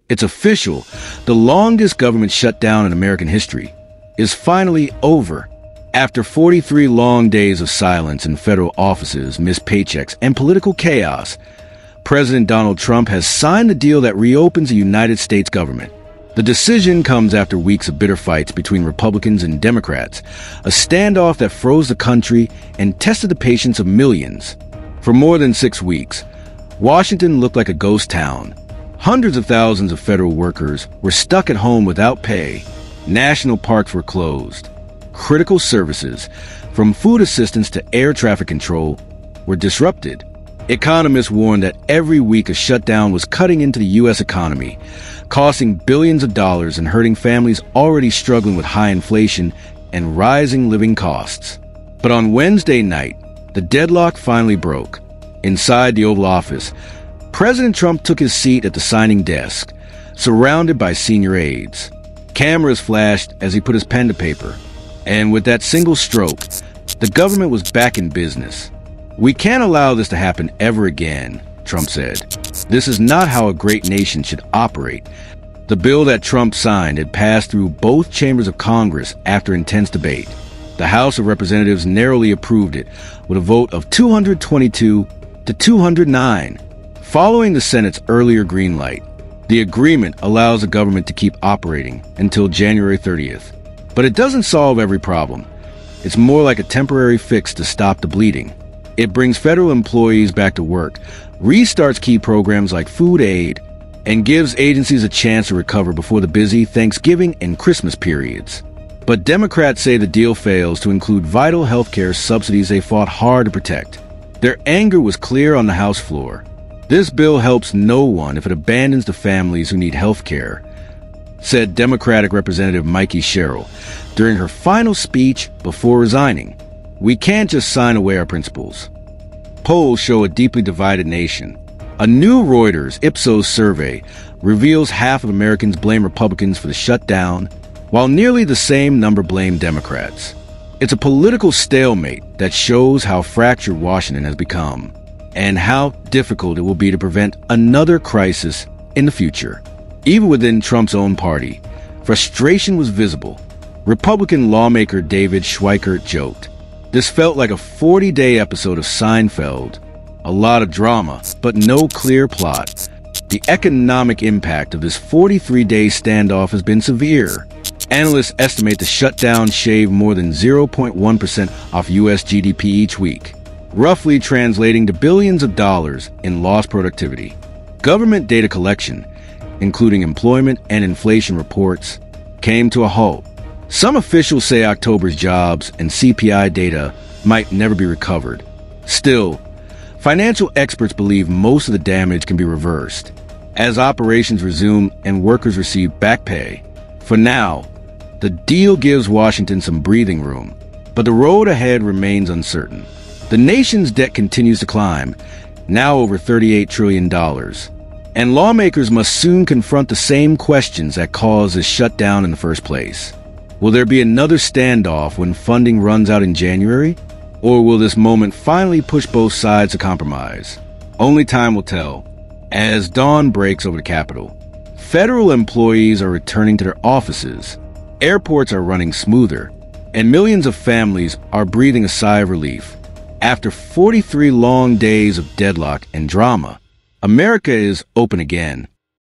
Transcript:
It's official. The longest government shutdown in American history is finally over. After 43 long days of silence in federal offices, missed paychecks, and political chaos, President Donald Trump has signed the deal that reopens the United States government. The decision comes after weeks of bitter fights between Republicans and Democrats, a standoff that froze the country and tested the patience of millions. For more than 6 weeks, Washington looked like a ghost town. Hundreds of thousands of federal workers were stuck at home without pay. National parks were closed. Critical services, from food assistance to air traffic control, were disrupted. Economists warned that every week a shutdown was cutting into the U.S. economy, costing billions of dollars and hurting families already struggling with high inflation and rising living costs. But on Wednesday night, the deadlock finally broke. Inside the Oval Office, President Trump took his seat at the signing desk, surrounded by senior aides. Cameras flashed as he put his pen to paper, and with that single stroke, the government was back in business. "We can't allow this to happen ever again," Trump said. "This is not how a great nation should operate." The bill that Trump signed had passed through both chambers of Congress after intense debate. The House of Representatives narrowly approved it with a vote of 222 to 209. Following the Senate's earlier green light, the agreement allows the government to keep operating until January 30th. But it doesn't solve every problem. It's more like a temporary fix to stop the bleeding. It brings federal employees back to work, restarts key programs like food aid, and gives agencies a chance to recover before the busy Thanksgiving and Christmas periods. But Democrats say the deal fails to include vital healthcare subsidies they fought hard to protect. Their anger was clear on the House floor. "This bill helps no one if it abandons the families who need health care," said Democratic Representative Mikey Sherrill during her final speech before resigning. "We can't just sign away our principles." Polls show a deeply divided nation. A new Reuters Ipsos survey reveals half of Americans blame Republicans for the shutdown, while nearly the same number blame Democrats. It's a political stalemate that shows how fractured Washington has become, and how difficult it will be to prevent another crisis in the future. Even within Trump's own party, frustration was visible. Republican lawmaker David Schweikert joked, "This felt like a 40-day episode of Seinfeld. A lot of drama, but no clear plot." The economic impact of this 43-day standoff has been severe. Analysts estimate the shutdown shaved more than 0.1% off U.S. GDP each week, roughly translating to billions of dollars in lost productivity. Government data collection, including employment and inflation reports, came to a halt. Some officials say October's jobs and CPI data might never be recovered. Still, financial experts believe most of the damage can be reversed as operations resume and workers receive back pay. For now, the deal gives Washington some breathing room, but the road ahead remains uncertain. The nation's debt continues to climb, now over $38 trillion. And lawmakers must soon confront the same questions that caused this shutdown in the first place. Will there be another standoff when funding runs out in January? Or will this moment finally push both sides to compromise? Only time will tell. As dawn breaks over the Capitol, federal employees are returning to their offices, airports are running smoother, and millions of families are breathing a sigh of relief. After 43 long days of deadlock and drama, America is open again.